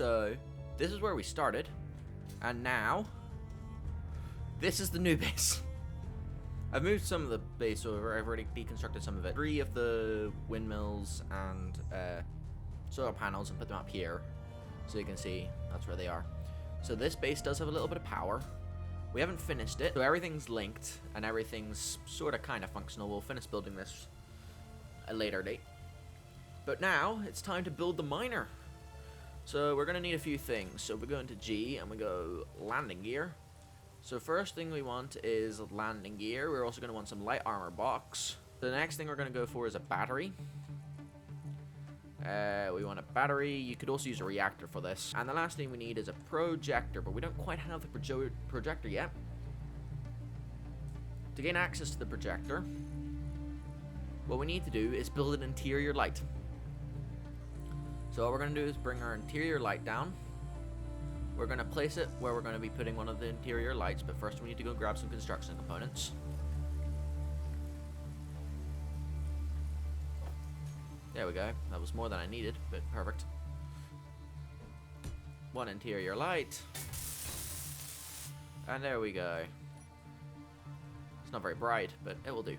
So, this is where we started. And now, this is the new base. I've moved some of the base over. I've already deconstructed some of it. 3 of the windmills and solar panels and put them up here. So you can see that's where they are. So this base does have a little bit of power. We haven't finished it. So everything's linked and everything's sort of kind of functional. We'll finish building this at a later date. But now, it's time to build the miner. So we're going to need a few things. So we go into G and we go landing gear. So first thing we want is landing gear. We're also going to want some light armor box. The next thing we're going to go for is a battery. We want a battery. You could also use a reactor for this. And the last thing we need is a projector, but we don't quite have the projector yet. To gain access to the projector, what we need to do is build an interior light. So what we're going to do is bring our interior light down. We're going to place it where we're going to be putting one of the interior lights, but first we need to go grab some construction components. There we go. That was more than I needed, but perfect. One interior light. And there we go. It's not very bright, but it will do.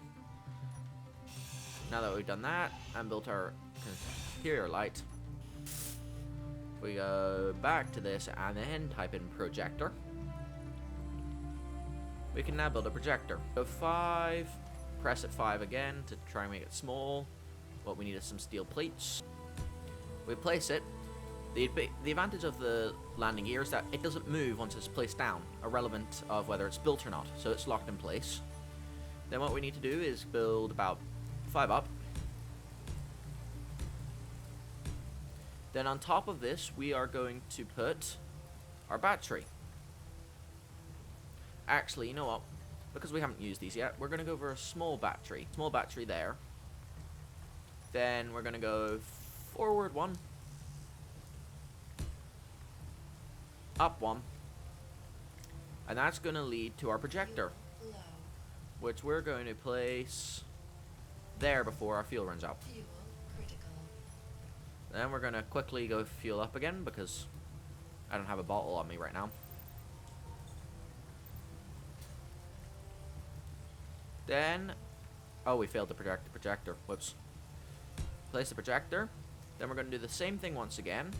Now that we've done that and built our interior light, we go back to this and then type in projector. We can now build a projector. Go 5, press it 5 again to try and make it small. What we need is some steel plates. We place it. The advantage of the landing gear is that it doesn't move once it's placed down, irrelevant of whether it's built or not, so it's locked in place. Then what we need to do is build about 5 up. Then on top of this, we are going to put our battery. Actually, you know what? Because we haven't used these yet, we're going to go for a small battery. Small battery there. Then we're going to go forward 1. Up 1. And that's going to lead to our projector, which we're going to place there before our fuel runs out. Then we're going to quickly go fuel up again because I don't have a bottle on me right now. Then, oh, we failed to project the projector. Whoops. Place the projector. Then we're going to do the same thing once again.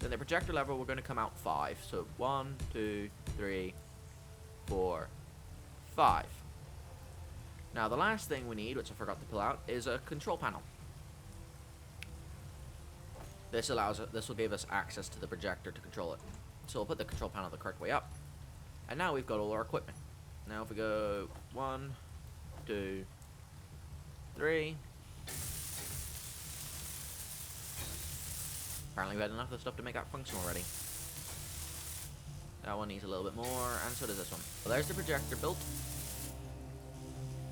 Then the projector level, we're going to come out 5. So 1, 2, 3, 4, 5. Now the last thing we need, which I forgot to pull out, is a control panel. This will give us access to the projector to control it. So we'll put the control panel the correct way up. And now we've got all our equipment. Now if we go 1, 2, 3. Apparently we had enough of the stuff to make that functional already. That one needs a little bit more, and so does this one. Well, there's the projector built.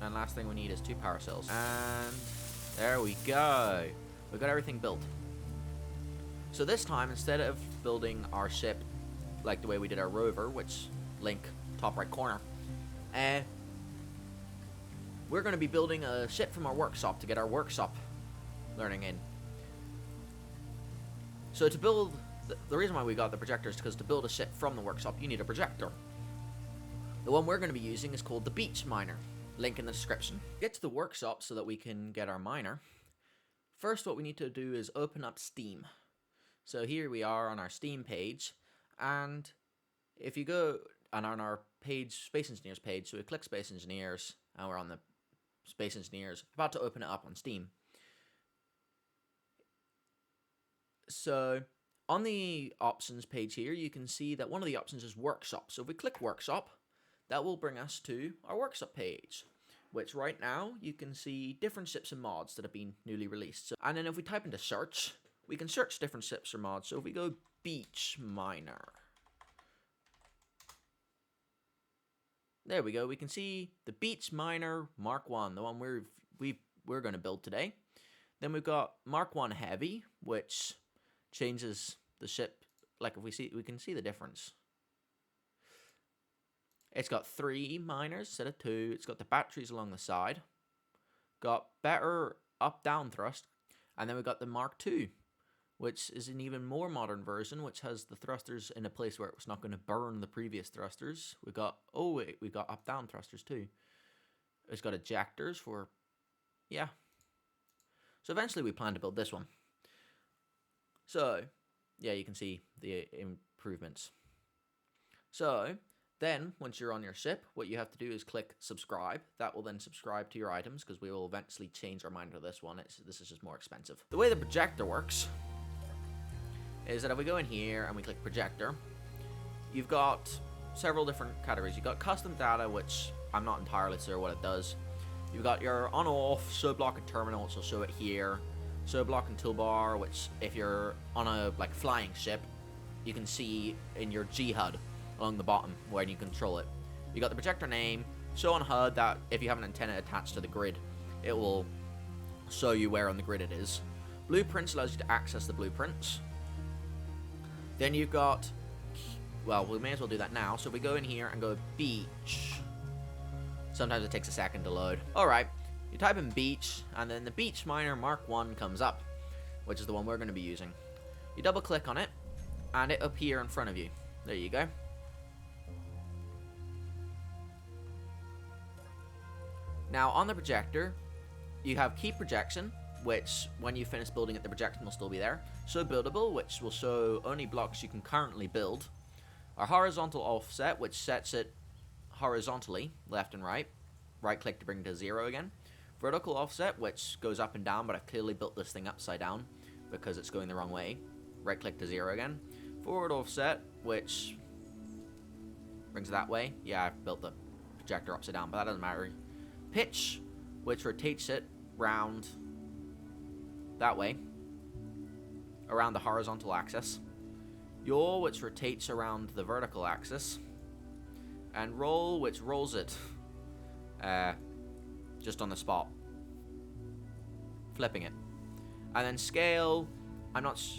And last thing we need is 2 power cells. And there we go. We've got everything built. So this time, instead of building our ship like the way we did our rover, which link top right corner, we're going to be building a ship from our workshop to get our workshop learning in. So to build, the reason why we got the projector is because to build a ship from the workshop, you need a projector. The one we're going to be using is called the Beach Miner. Link in the description. Get to the workshop so that we can get our miner. First, what we need to do is open up Steam. So here we are on our Steam page, and if you go on our page, Space Engineers page, so we click Space Engineers, and we're on the Space Engineers, about to open it up on Steam. So on the options page here, you can see that one of the options is Workshop. So if we click Workshop, that will bring us to our Workshop page, which right now you can see different ships and mods that have been newly released. So, and then if we type into search, we can search different ships or mods. So if we go Beach Miner, there we go. We can see the Beach Miner Mark 1, the one we're going to build today. Then we've got Mark 1 Heavy, which changes the ship. Like if we can see the difference. It's got 3 miners instead of 2. It's got the batteries along the side. Got better up-down thrust. And then we've got the Mark II, which is an even more modern version, which has the thrusters in a place where it's not going to burn the previous thrusters. We got, oh wait, we got up-down thrusters too. It's got ejectors for, yeah. So eventually we plan to build this one. So, yeah, you can see the improvements. So, then, once you're on your ship, what you have to do is click subscribe. That will then subscribe to your items, because we will eventually change our mind to this one. This is just more expensive. The way the projector works is that if we go in here and we click projector, you've got several different categories. You've got custom data, which I'm not entirely sure what it does. You've got your on-off, sub-block and terminal, which will show it here. Sub-block and toolbar, which if you're on a flying ship, you can see in your G-HUD along the bottom where you control it. You got the projector name, show on HUD that if you have an antenna attached to the grid, it will show you where on the grid it is. Blueprints allows you to access the blueprints. Then you've got, well, we may as well do that now. So we go in here and go beach. Sometimes it takes a second to load. Alright, you type in beach, and then the Beach Miner Mark 1 comes up, which is the one we're going to be using. You double click on it, and it'll appear in front of you. There you go. Now, on the projector, you have Keep Projection, which, when you finish building it, the projection will still be there. Show Buildable, which will show only blocks you can currently build. Our Horizontal Offset, which sets it horizontally, left and right. Right-click to bring it to 0 again. Vertical Offset, which goes up and down, but I've clearly built this thing upside down because it's going the wrong way. Right-click to 0 again. Forward Offset, which brings it that way. Yeah, I've built the projector upside down, but that doesn't matter. Pitch, which rotates it round that way, around the horizontal axis. Yaw, which rotates around the vertical axis. And roll, which rolls it just on the spot, flipping it. And then scale, it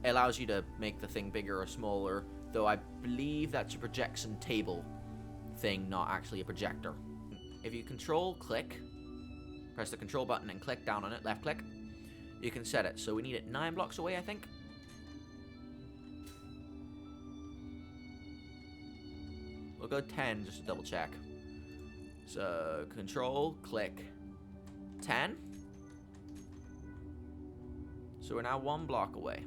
allows you to make the thing bigger or smaller, though I believe that's a projection table thing, not actually a projector. If you control click, press the control button and click down on it, left click, you can set it. So we need it 9 blocks away, I think. We'll go 10 just to double check. So control, click, 10. So we're now 1 block away.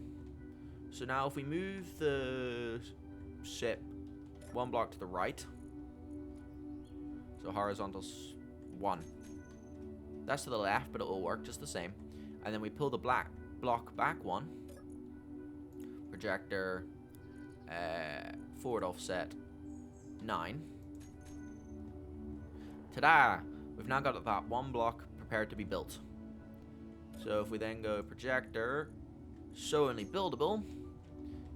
So now if we move the ship 1 block to the right, so horizontal's 1. That's to the left, but it will work just the same. And then we pull the black block back 1. Projector, forward offset, 9. Ta-da! We've now got that 1 block prepared to be built. So if we then go projector, show only buildable,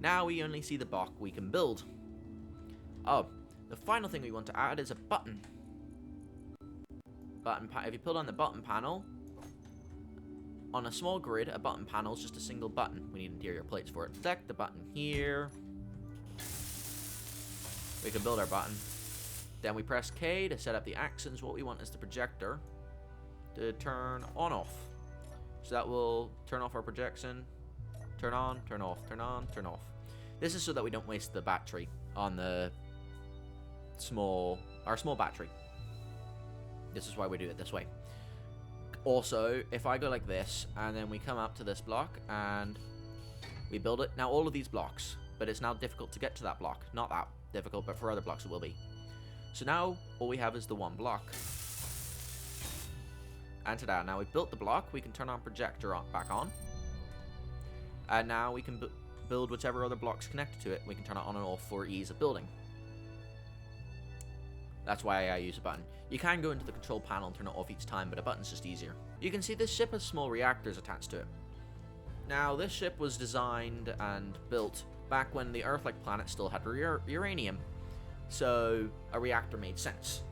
now we only see the block we can build. Oh, the final thing we want to add is a button. If you pull on the button panel, on a small grid, a button panel is just a single button. We need interior plates for it. Select the button here. We can build our button. Then we press K to set up the actions. What we want is the projector to turn on/off. So that will turn off our projection. Turn on, turn off, turn on, turn off. This is so that we don't waste the battery on the our small battery. This is why we do it this way. Also, if I go like this, and then we come up to this block, and we build it. Now, all of these blocks, but it's now difficult to get to that block. Not that difficult, but for other blocks it will be. So now, all we have is the 1 block. And ta-da, now we've built the block, we can turn our projector back on. And now we can build whichever other blocks connected to it. We can turn it on and off for ease of building. That's why I use a button. You can go into the control panel and turn it off each time, but a button's just easier. You can see this ship has small reactors attached to it. Now, this ship was designed and built back when the Earth-like planet still had uranium, so a reactor made sense.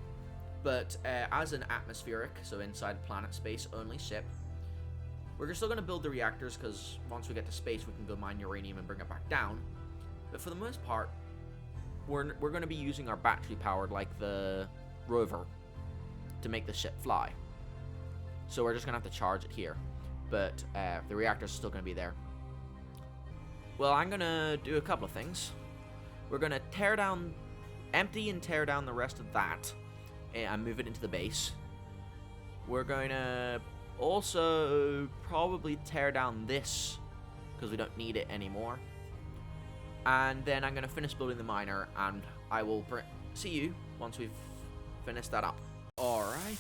But as an atmospheric, so inside planet space only ship, we're still going to build the reactors, because once we get to space we can go mine uranium and bring it back down. But for the most part, we're going to be using our battery powered like the rover to make the ship fly. So we're just going to have to charge it here. But the reactor's still going to be there. Well, I'm gonna do a couple of things. We're gonna empty and tear down the rest of that, and move it into the base. We're going to also probably tear down this, because we don't need it anymore. And then I'm going to finish building the miner, and I will see you once we've finished that up. Alright,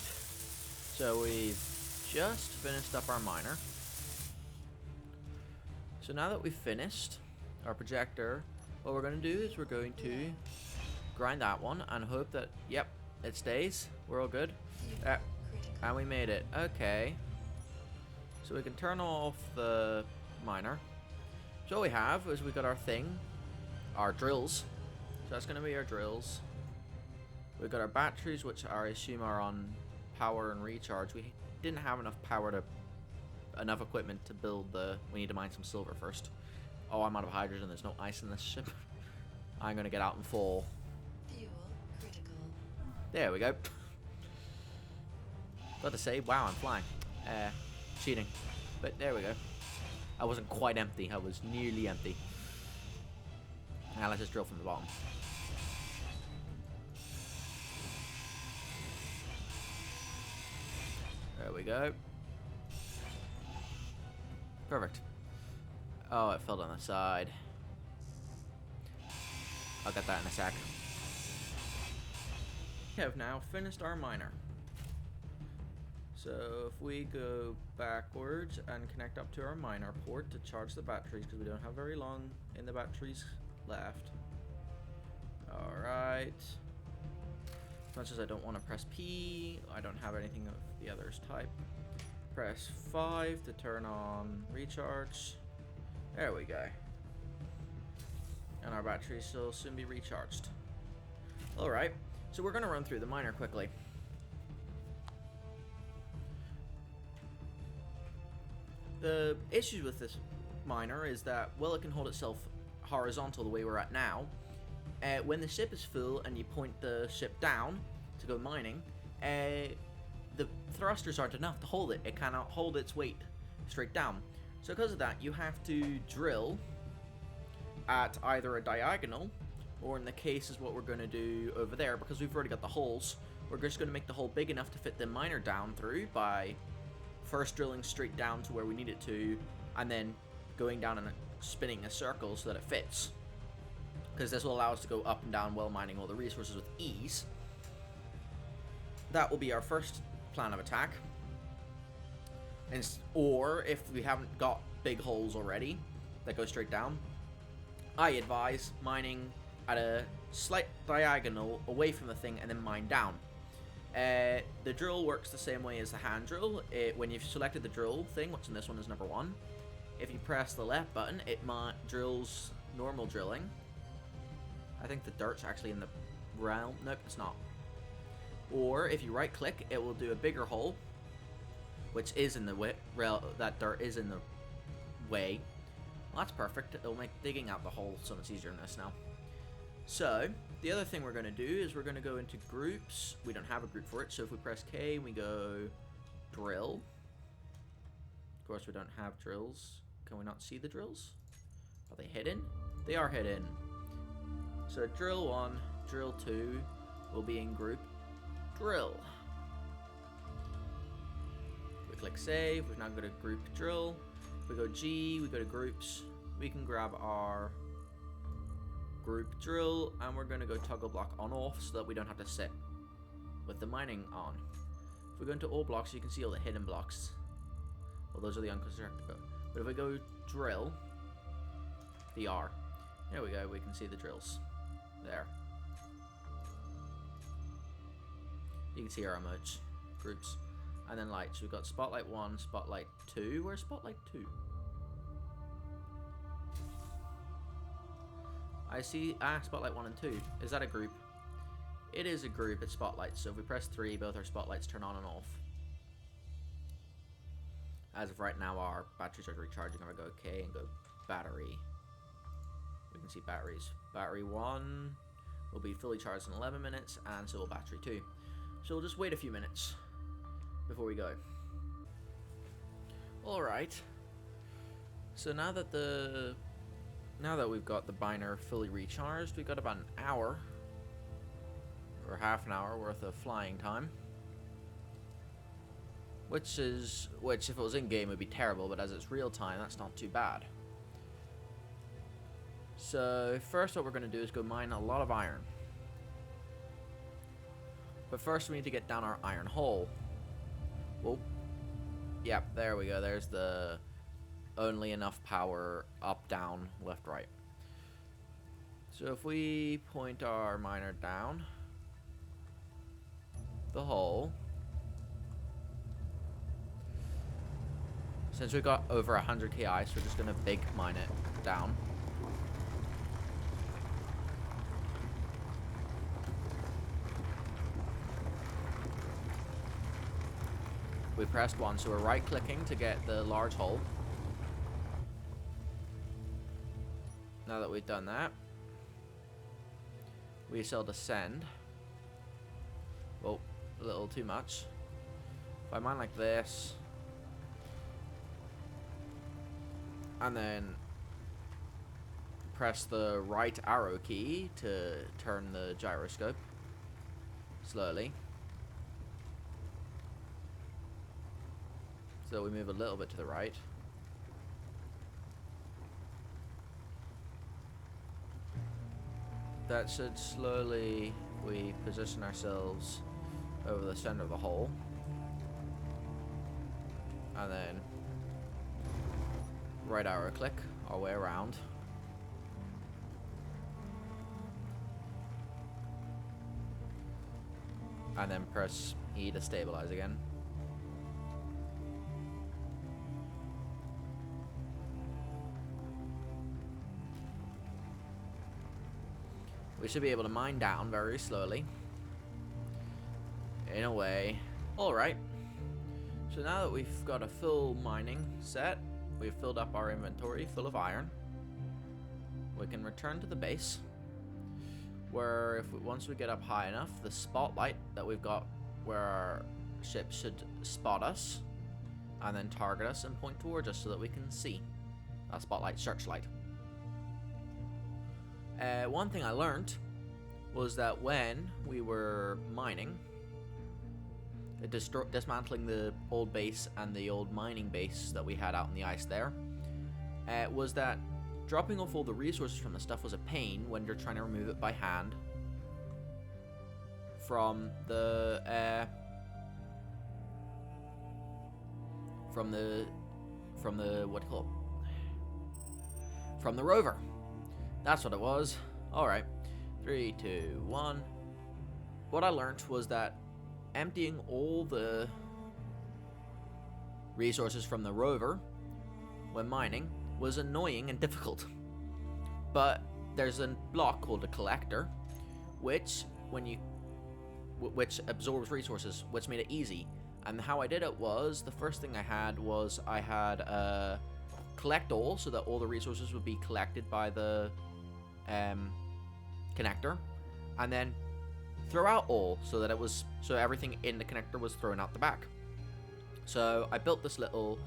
so we've just finished up our miner. So now that we've finished our projector, what we're going to do is we're going to grind that one and hope that, yep, it stays. We're all good. And we made it. Okay. So we can turn off the miner. So what we have is we got our thing, our drills. So that's going to be our drills. We've got our batteries, which I assume are on power and recharge. We didn't have enough enough equipment to build we need to mine some silver first. Oh, I'm out of hydrogen. There's no ice in this ship. I'm going to get out and fall. Fuel critical. There we go. Got to say, wow, I'm flying. Cheating. But there we go. I wasn't quite empty. I was nearly empty. Now let's just drill from the bottom. There we go. Perfect. Oh, it fell on the side. I'll get that in a sec. We have now finished our miner. So if we go backwards and connect up to our miner port to charge the batteries, because we don't have very long in the batteries left. Alright. As much as I don't want to press P, I don't have anything of the others type. Press 5 to turn on recharge. There we go. And our batteries will soon be recharged. Alright, so we're going to run through the miner quickly. The issue with this miner is that, well, it can hold itself horizontal the way we're at now. When the ship is full and you point the ship down to go mining, the thrusters aren't enough to hold it. It cannot hold its weight straight down. So because of that, you have to drill at either a diagonal, or in the case is what we're going to do over there, because we've already got the holes, we're just going to make the hole big enough to fit the miner down through by first drilling straight down to where we need it to, and then going down and spinning a circle so that it fits. Because this will allow us to go up and down while mining all the resources with ease. That will be our first plan of attack. Or if we haven't got big holes already that go straight down, I advise mining at a slight diagonal away from the thing and then mine down. The drill works the same way as the hand drill. When you've selected the drill thing, which in this one is number 1, if you press the left button, it drills normal drilling. I think the dirt's actually in the realm. Nope, it's not. Or if you right click, it will do a bigger hole, which is in the way. That dirt is in the way. Well, that's perfect. It'll make digging out the hole so much easier in this now. So, the other thing we're going to do is we're going to go into groups. We don't have a group for it, so if we press K, we go drill. Of course, we don't have drills. Can we not see the drills? Are they hidden? They are hidden. So, drill 1, drill 2 will be in group drill. We click save. We've now got a group drill. If we go G, we go to groups. We can grab our group drill, and we're going to go toggle block on off so that we don't have to sit with the mining on. If we go into all blocks, you can see all the hidden blocks. Well, those are the unconstructed. But if we go drill, DR, there we go, we can see the drills. There. You can see our emotes, groups, and then lights. We've got Spotlight 1, Spotlight 2. Where's Spotlight 2? I see, Spotlight 1 and 2. Is that a group? It is a group, it's spotlights. So if we press 3, both our spotlights turn on and off. As of right now, our batteries are recharging. I'm gonna go OK and go battery. We can see batteries. Battery 1 will be fully charged in 11 minutes, and so will battery 2. So we'll just wait a few minutes before we go. Alright. So now that the Now that we've got the binder fully recharged, we've got about an hour or half an hour worth of flying time. Which if it was in game would be terrible, but as it's real time, that's not too bad. So first what we're going to do is go mine a lot of iron. But first we need to get down our iron hole. Whoa. Yep, there we go. There's the only enough power up, down, left, right. So if we point our miner down the hole, since we've got over 100 Ki, so we're just going to big mine it down. We pressed 1, so we're right clicking to get the large hole. Now that we've done that, we shall descend. Oh, a little too much. If I mine like this, and then press the right arrow key to turn the gyroscope slowly. So we move a little bit to the right. That should slowly, we position ourselves over the center of the hole. And then right arrow click our way around. And then press E to stabilize again. We should be able to mine down very slowly. In a way. Alright. So now that we've got a full mining set, we've filled up our inventory full of iron, we can return to the base, where once we get up high enough, the spotlight that we've got where our ship should spot us and then target us and point towards us so that we can see. A spotlight searchlight. One thing I learned was that when we were mining, dismantling the old base and the old mining base that we had out in the ice there, was that dropping off all the resources from the stuff was a pain when you're trying to remove it by hand from the from the what do you call it? From the rover. That's what it was. Alright. 3, 2, 1. What I learned was that emptying all the resources from the rover when mining was annoying and difficult. But there's a block called a collector, which absorbs resources, which made it easy. And how I did it was, the first thing I had was collect all, so that all the resources would be collected by the connector, and then throw out all, so that everything in the connector was thrown out the back. So I built this little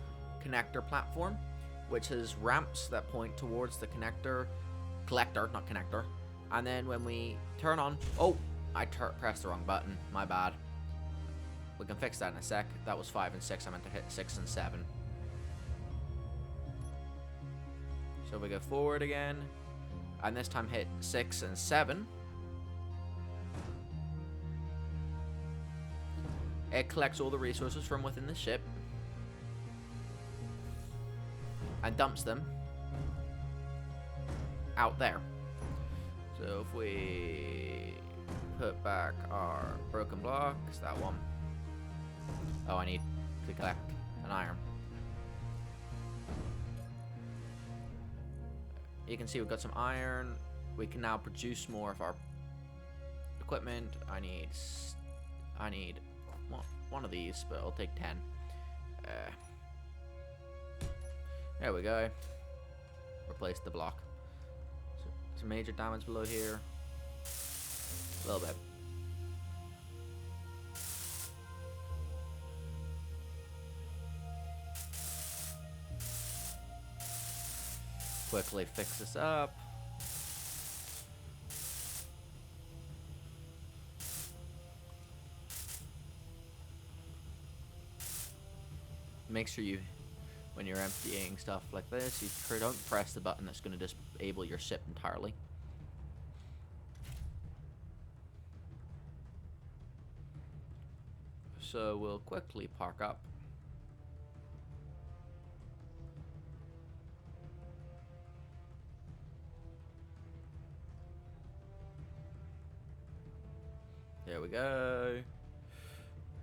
connector platform, which has ramps that point towards the collector, not connector. And then when we turn on, oh, I pressed the wrong button, my bad. We can fix that in a sec. That was 5 and 6, I meant to hit 6 and 7. So we go forward again, and this time hit 6 and 7. It collects all the resources from within the ship and dumps them out there. So if we put back our broken blocks, that one. Oh, I need to collect an iron. You can see we've got some iron. We can now produce more of our equipment. I need one of these, but I'll take 10. There we go. Replace the block. So, some major damage below here. A little bit. Quickly fix this up. Make sure you, when you're emptying stuff like this, you don't press the button that's going to disable your ship entirely. So we'll quickly park up. There we go.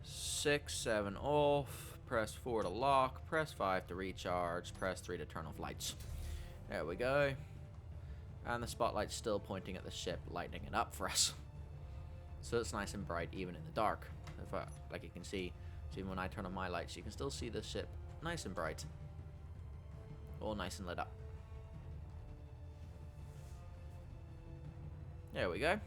6, 7 off. Press 4 to lock. Press 5 to recharge. Press 3 to turn off lights. There we go. And the spotlight's still pointing at the ship, lighting it up for us. So it's nice and bright even in the dark. If like you can see, even when I turn on my lights, you can still see the ship nice and bright. All nice and lit up. There we go.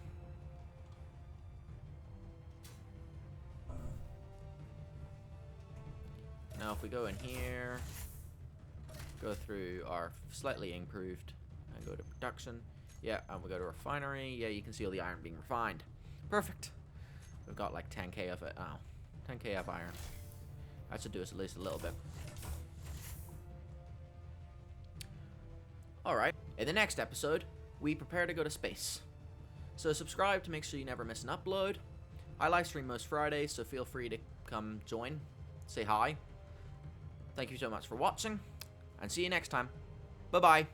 Now if we go in here, go through our slightly improved, and go to production. Yeah, and we go to refinery. Yeah, you can see all the iron being refined. Perfect. We've got like 10k of it. Oh, 10k of iron. That should do us at least a little bit. Alright, in the next episode, we prepare to go to space. So subscribe to make sure you never miss an upload. I live stream most Fridays, so feel free to come join. Say hi. Thank you so much for watching, and see you next time. Bye-bye.